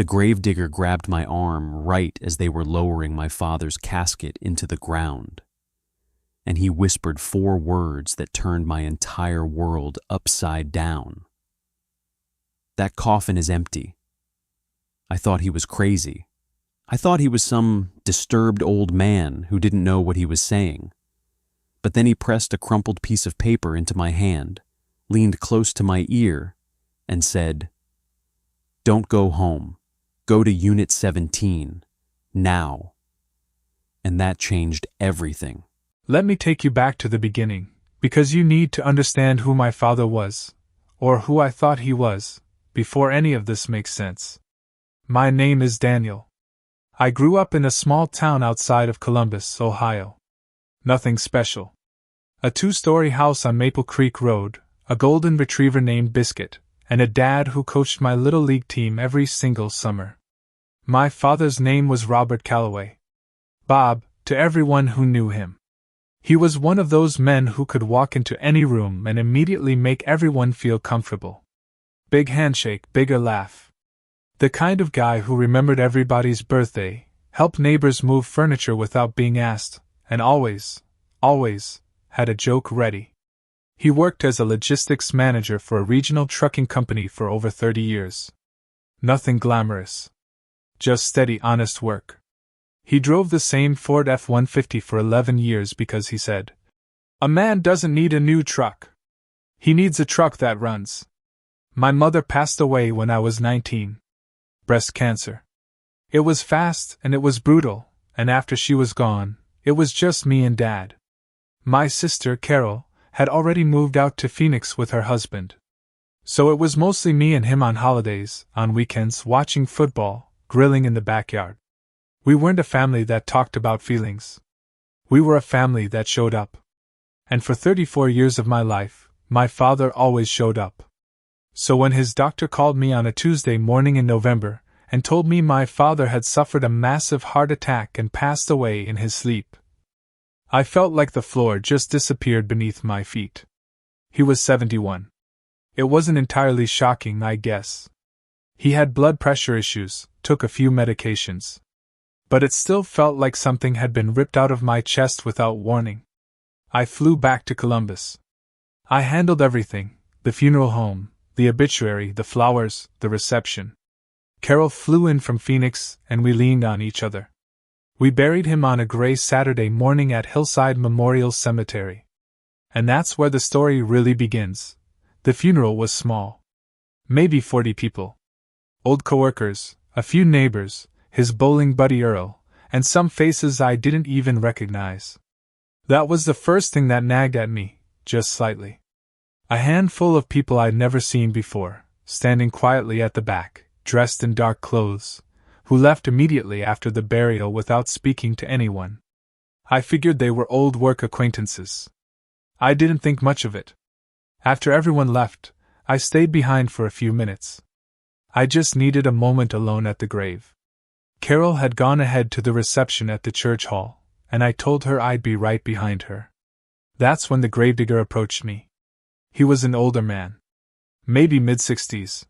The gravedigger grabbed my arm right as they were lowering my father's casket into the ground, and he whispered 4 words that turned my entire world upside down. "That coffin is empty." I thought he was crazy. I thought he was some disturbed old man who didn't know what he was saying. But then he pressed a crumpled piece of paper into my hand, leaned close to my ear, and said, "Don't go home. Go to Unit 17. Now." And that changed everything. Let me take you back to the beginning, because you need to understand who my father was, or who I thought he was, before any of this makes sense. My name is Daniel. I grew up in a small town outside of Columbus, Ohio. Nothing special. A 2-story house on Maple Creek Road, a golden retriever named Biscuit, and a dad who coached my little league team every single summer. My father's name was Robert Calloway. Bob, to everyone who knew him. He was one of those men who could walk into any room and immediately make everyone feel comfortable. Big handshake, bigger laugh. The kind of guy who remembered everybody's birthday, helped neighbors move furniture without being asked, and always had a joke ready. He worked as a logistics manager for a regional trucking company for over 30 years. Nothing glamorous. Just steady, honest work. He drove the same Ford F-150 for 11 years because he said, "A man doesn't need a new truck. He needs a truck that runs." My mother passed away when I was 19. Breast cancer. It was fast and it was brutal, and after she was gone, it was just me and Dad. My sister, Carol, had already moved out to Phoenix with her husband. So it was mostly me and him on holidays, on weekends, watching football, grilling in the backyard. We weren't a family that talked about feelings. We were a family that showed up. And for 34 years of my life, my father always showed up. So when his doctor called me on a Tuesday morning in November and told me my father had suffered a massive heart attack and passed away in his sleep, I felt like the floor just disappeared beneath my feet. He was 71. It wasn't entirely shocking, I guess. He had blood pressure issues, took a few medications. But it still felt like something had been ripped out of my chest without warning. I flew back to Columbus. I handled everything: the funeral home, the obituary, the flowers, the reception. Carol flew in from Phoenix, and we leaned on each other. We buried him on a gray Saturday morning at Hillside Memorial Cemetery. And that's where the story really begins. The funeral was small. Maybe 40 people. Old coworkers, a few neighbors, his bowling buddy Earl, and some faces I didn't even recognize. That was the first thing that nagged at me, just slightly. A handful of people I'd never seen before, standing quietly at the back, dressed in dark clothes, who left immediately after the burial without speaking to anyone. I figured they were old work acquaintances. I didn't think much of it. After everyone left, I stayed behind for a few minutes. I just needed a moment alone at the grave. Carol had gone ahead to the reception at the church hall, and I told her I'd be right behind her. That's when the gravedigger approached me. He was an older man. Maybe mid-60s.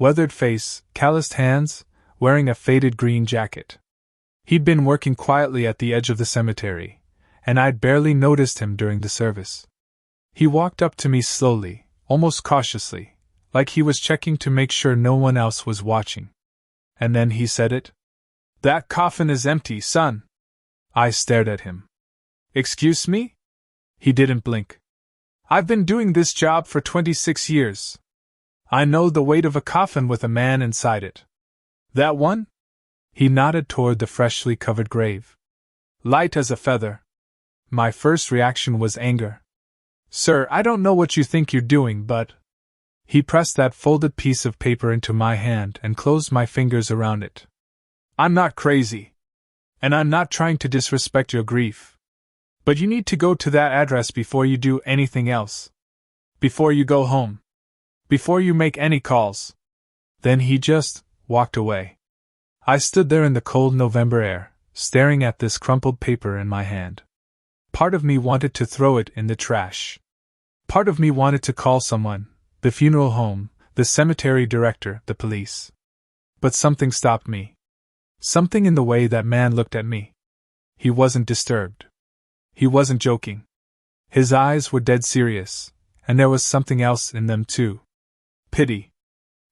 Weathered face, calloused hands, wearing a faded green jacket. He'd been working quietly at the edge of the cemetery, and I'd barely noticed him during the service. He walked up to me slowly, almost cautiously, like he was checking to make sure no one else was watching. And then he said it. "That coffin is empty, son." I stared at him. "Excuse me?" He didn't blink. "I've been doing this job for 26 years. I know the weight of a coffin with a man inside it." "That one?" He nodded toward the freshly covered grave. "Light as a feather." My first reaction was anger. "Sir, I don't know what you think you're doing, but—" He pressed that folded piece of paper into my hand and closed my fingers around it. "I'm not crazy. And I'm not trying to disrespect your grief. But you need to go to that address before you do anything else. Before you go home. Before you make any calls." Then he just walked away. I stood there in the cold November air, staring at this crumpled paper in my hand. Part of me wanted to throw it in the trash. Part of me wanted to call someone, the funeral home, the cemetery director, the police. But something stopped me. Something in the way that man looked at me. He wasn't disturbed. He wasn't joking. His eyes were dead serious, and there was something else in them too. Pity.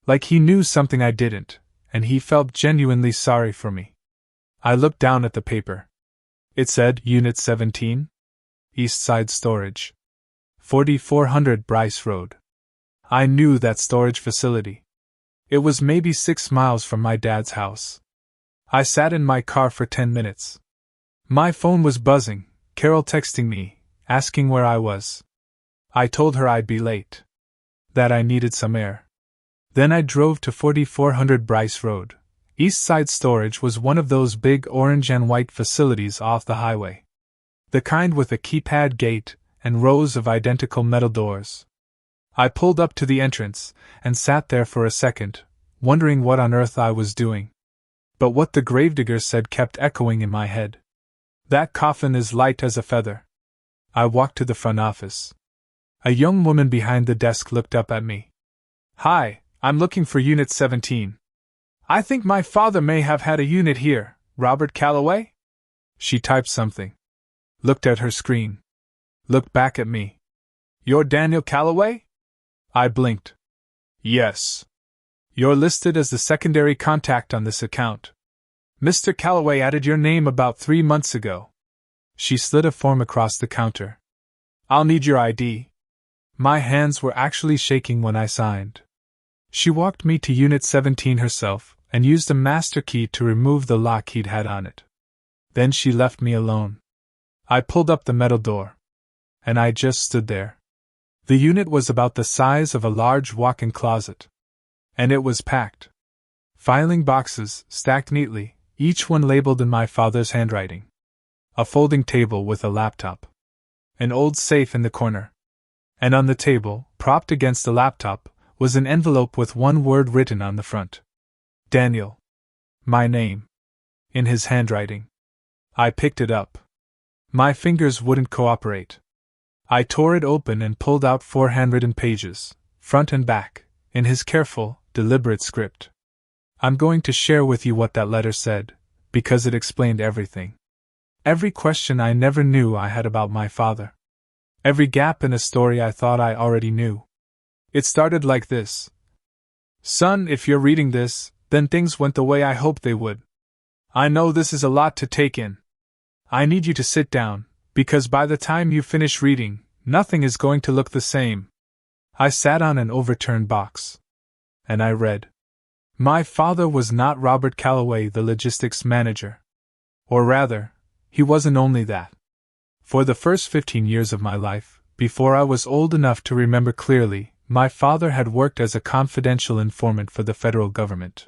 Like he knew something I didn't, and he felt genuinely sorry for me. I looked down at the paper. It said Unit 17? East Side Storage. 4400 Bryce Road. I knew that storage facility. It was maybe 6 miles from my dad's house. I sat in my car for 10 minutes. My phone was buzzing, Carol texting me, asking where I was. I told her I'd be late. That I needed some air. Then I drove to 4400 Bryce Road. East Side Storage was one of those big orange and white facilities off the highway. The kind with a keypad gate and rows of identical metal doors. I pulled up to the entrance and sat there for a second, wondering what on earth I was doing. But what the Gravedigger said kept echoing in my head. That coffin is light as a feather. I walked to the front office. A young woman behind the desk looked up at me. Hi, I'm looking for Unit 17. I think my father may have had a unit here, Robert Calloway? She typed something. Looked at her screen. Looked back at me. You're Daniel Calloway? I blinked. Yes. You're listed as the secondary contact on this account. Mr. Calloway added your name about 3 months ago. She slid a form across the counter. I'll need your ID. My hands were actually shaking when I signed. She walked me to Unit 17 herself and used a master key to remove the lock he'd had on it. Then she left me alone. I pulled up the metal door. And I just stood there. The unit was about the size of a large walk-in closet. And it was packed. Filing boxes, stacked neatly, each one labeled in my father's handwriting. A folding table with a laptop. An old safe in the corner. And on the table, propped against the laptop, was an envelope with one word written on the front. Daniel. My name. In his handwriting. I picked it up. My fingers wouldn't cooperate. I tore it open and pulled out 4 handwritten pages, front and back, in his careful, deliberate script. I'm going to share with you what that letter said, because it explained everything. Every question I never knew I had about my father. Every gap in a story I thought I already knew. It started like this. Son, if you're reading this, then things went the way I hoped they would. I know this is a lot to take in. I need you to sit down, because by the time you finish reading, nothing is going to look the same. I sat on an overturned box. And I read. My father was not Robert Calloway, the logistics manager. Or rather, he wasn't only that. For the first 15 years of my life, before I was old enough to remember clearly, my father had worked as a confidential informant for the federal government.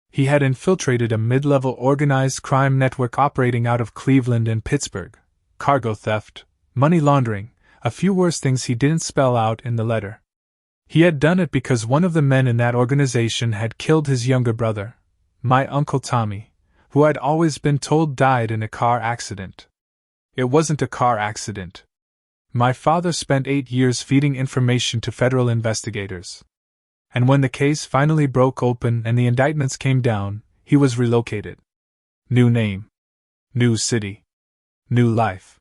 He had infiltrated a mid-level organized crime network operating out of Cleveland and Pittsburgh. Cargo theft, money laundering, a few worse things he didn't spell out in the letter. He had done it because one of the men in that organization had killed his younger brother, my Uncle Tommy, who I'd always been told died in a car accident. It wasn't a car accident. My father spent 8 years feeding information to federal investigators. And when the case finally broke open and the indictments came down, he was relocated. New name. New city. New life.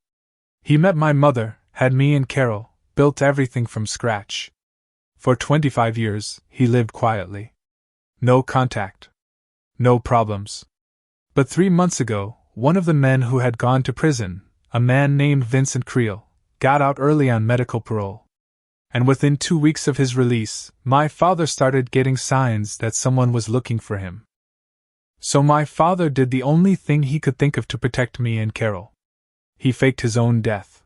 He met my mother, had me and Carol, built everything from scratch. For 25 years, he lived quietly. No contact. No problems. But 3 months ago, one of the men who had gone to prison, a man named Vincent Creel, got out early on medical parole. And within 2 weeks of his release, my father started getting signs that someone was looking for him. So my father did the only thing he could think of to protect me and Carol. He faked his own death.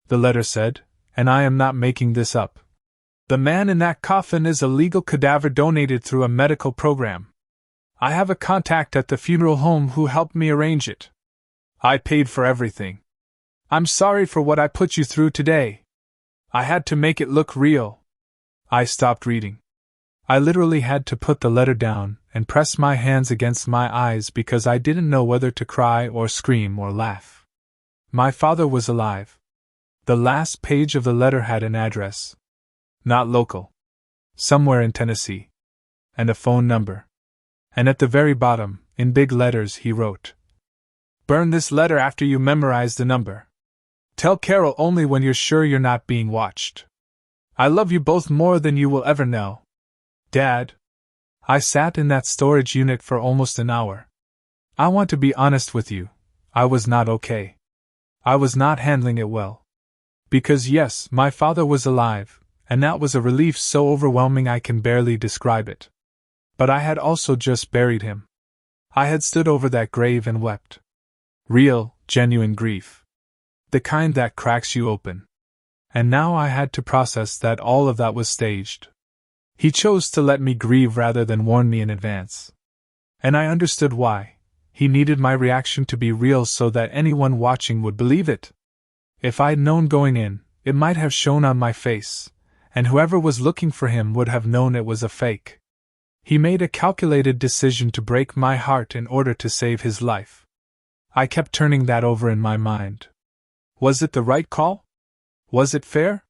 The letter said, and I am not making this up. The man in that coffin is a legal cadaver donated through a medical program. I have a contact at the funeral home who helped me arrange it. I paid for everything. I'm sorry for what I put you through today. I had to make it look real. I stopped reading. I literally had to put the letter down and press my hands against my eyes because I didn't know whether to cry or scream or laugh. My father was alive. The last page of the letter had an address. Not local. Somewhere in Tennessee. And a phone number. And at the very bottom, in big letters, he wrote, "Burn this letter after you memorize the number. Tell Carol only when you're sure you're not being watched. I love you both more than you will ever know. Dad." I sat in that storage unit for almost an hour. I want to be honest with you, I was not okay. I was not handling it well. Because yes, my father was alive, and that was a relief so overwhelming I can barely describe it. But I had also just buried him. I had stood over that grave and wept. Real, genuine grief. The kind that cracks you open. And now I had to process that all of that was staged. He chose to let me grieve rather than warn me in advance. And I understood why. He needed my reaction to be real so that anyone watching would believe it. If I'd known going in, it might have shown on my face, and whoever was looking for him would have known it was a fake. He made a calculated decision to break my heart in order to save his life. I kept turning that over in my mind. Was it the right call? Was it fair?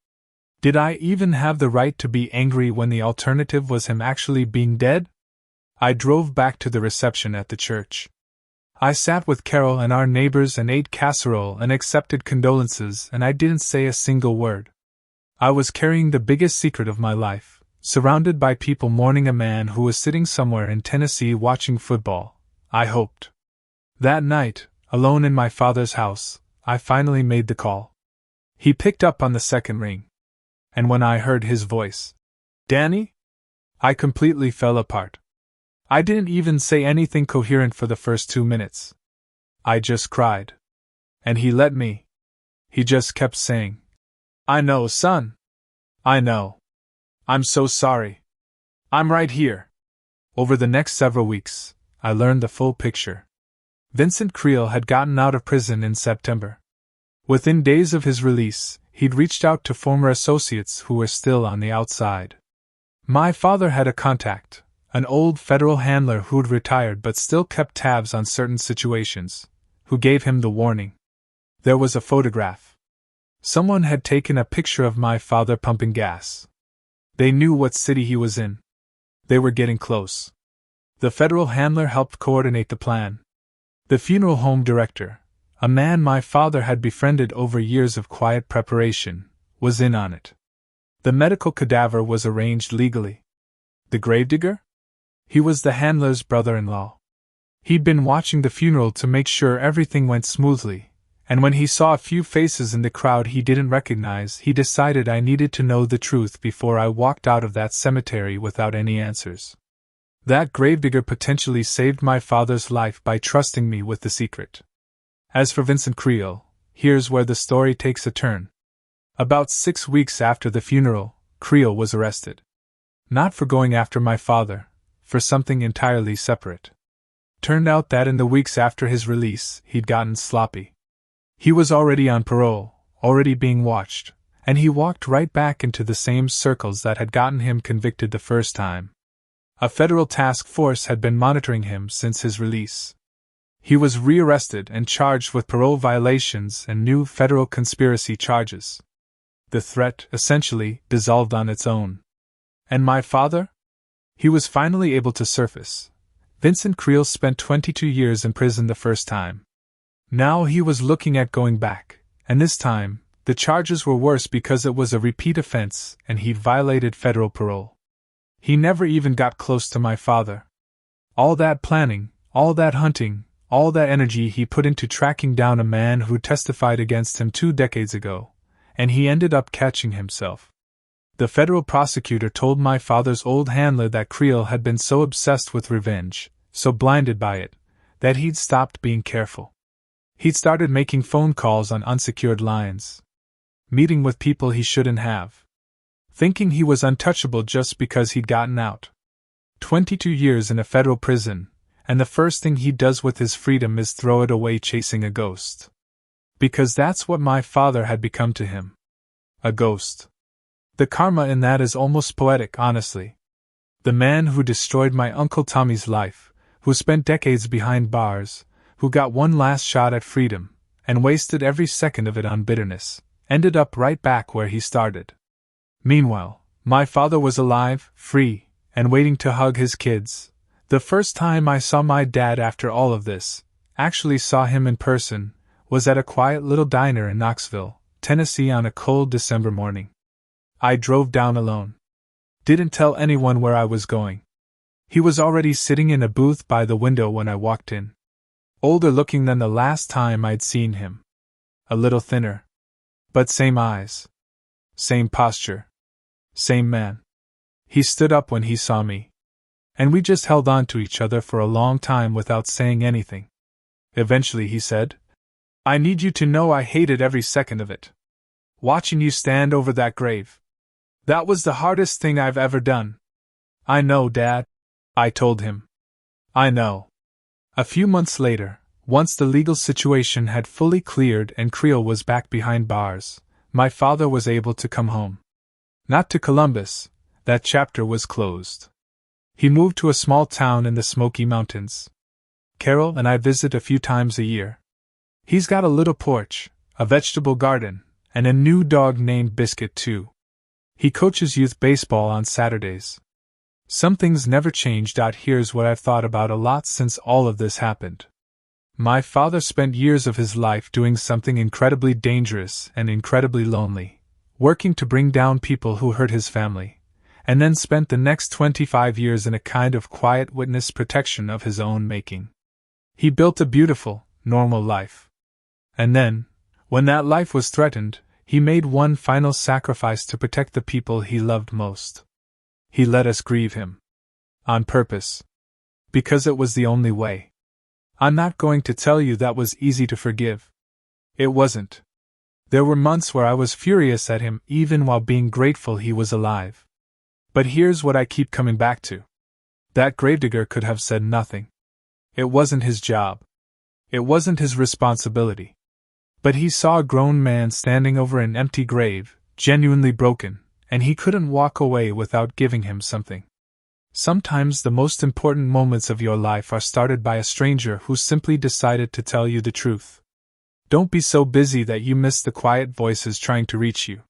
Did I even have the right to be angry when the alternative was him actually being dead? I drove back to the reception at the church. I sat with Carol and our neighbors and ate casserole and accepted condolences, and I didn't say a single word. I was carrying the biggest secret of my life, surrounded by people mourning a man who was sitting somewhere in Tennessee watching football, I hoped. That night, alone in my father's house, I finally made the call. He picked up on the second ring. And when I heard his voice, "Danny?" I completely fell apart. I didn't even say anything coherent for the first 2 minutes. I just cried. And he let me. He just kept saying, "I know, son. I know. I'm so sorry. I'm right here." Over the next several weeks, I learned the full picture. Vincent Creel had gotten out of prison in September. Within days of his release, he'd reached out to former associates who were still on the outside. My father had a contact, an old federal handler who'd retired but still kept tabs on certain situations, who gave him the warning. There was a photograph. Someone had taken a picture of my father pumping gas. They knew what city he was in. They were getting close. The federal handler helped coordinate the plan. The funeral home director, a man my father had befriended over years of quiet preparation, was in on it. The medical cadaver was arranged legally. The gravedigger? He was the handler's brother-in-law. He'd been watching the funeral to make sure everything went smoothly, and when he saw a few faces in the crowd he didn't recognize, he decided I needed to know the truth before I walked out of that cemetery without any answers. That gravedigger potentially saved my father's life by trusting me with the secret. As for Vincent Creel, here's where the story takes a turn. About 6 weeks after the funeral, Creel was arrested. Not for going after my father, for something entirely separate. Turned out that in the weeks after his release, he'd gotten sloppy. He was already on parole, already being watched, and he walked right back into the same circles that had gotten him convicted the first time. A federal task force had been monitoring him since his release. He was rearrested and charged with parole violations and new federal conspiracy charges. The threat, essentially, dissolved on its own. And my father? He was finally able to surface. Vincent Creel spent 22 years in prison the first time. Now he was looking at going back, and this time, the charges were worse because it was a repeat offense and he'd violated federal parole. He never even got close to my father. All that planning, all that hunting, all that energy he put into tracking down a man who testified against him 2 decades ago, and he ended up catching himself. The federal prosecutor told my father's old handler that Creel had been so obsessed with revenge, so blinded by it, that he'd stopped being careful. He'd started making phone calls on unsecured lines, meeting with people he shouldn't have, thinking he was untouchable just because he'd gotten out. 22 years in a federal prison, and the first thing he does with his freedom is throw it away chasing a ghost. Because that's what my father had become to him. A ghost. The karma in that is almost poetic, honestly. The man who destroyed my Uncle Tommy's life, who spent decades behind bars, who got one last shot at freedom, and wasted every second of it on bitterness, ended up right back where he started. Meanwhile, my father was alive, free, and waiting to hug his kids, The first time I saw my dad after all of this, actually saw him in person, was at a quiet little diner in Knoxville, Tennessee on a cold December morning. I drove down alone. Didn't tell anyone where I was going. He was already sitting in a booth by the window when I walked in. Older looking than the last time I'd seen him. A little thinner. But same eyes. Same posture. Same man. He stood up when he saw me. And we just held on to each other for a long time without saying anything. Eventually he said, "I need you to know I hated every second of it. Watching you stand over that grave. That was the hardest thing I've ever done." "I know, Dad," I told him. "I know." A few months later, once the legal situation had fully cleared and Creel was back behind bars, my father was able to come home. Not to Columbus, that chapter was closed. He moved to a small town in the Smoky Mountains. Carol and I visit a few times a year. He's got a little porch, a vegetable garden, and a new dog named Biscuit too. He coaches youth baseball on Saturdays. Some things never changed. Here's what I've thought about a lot since all of this happened. My father spent years of his life doing something incredibly dangerous and incredibly lonely, working to bring down people who hurt his family, and then spent the next 25 years in a kind of quiet witness protection of his own making. He built a beautiful, normal life. And then, when that life was threatened, he made one final sacrifice to protect the people he loved most. He let us grieve him. On purpose. Because it was the only way. I'm not going to tell you that was easy to forgive. It wasn't. There were months where I was furious at him even while being grateful he was alive. But here's what I keep coming back to. That Gravedigger could have said nothing. It wasn't his job. It wasn't his responsibility. But he saw a grown man standing over an empty grave, genuinely broken, and he couldn't walk away without giving him something. Sometimes the most important moments of your life are started by a stranger who simply decided to tell you the truth. Don't be so busy that you miss the quiet voices trying to reach you.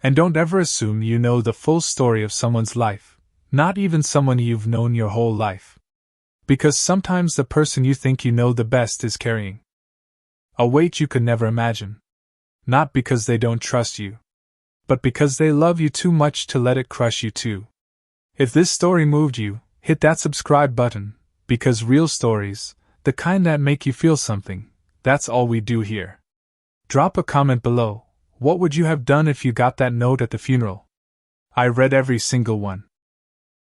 And don't ever assume you know the full story of someone's life, not even someone you've known your whole life. Because sometimes the person you think you know the best is carrying a weight you could never imagine. Not because they don't trust you, but because they love you too much to let it crush you too. If this story moved you, hit that subscribe button, because real stories, the kind that make you feel something, that's all we do here. Drop a comment below. What would you have done if you got that note at the funeral? I read every single one.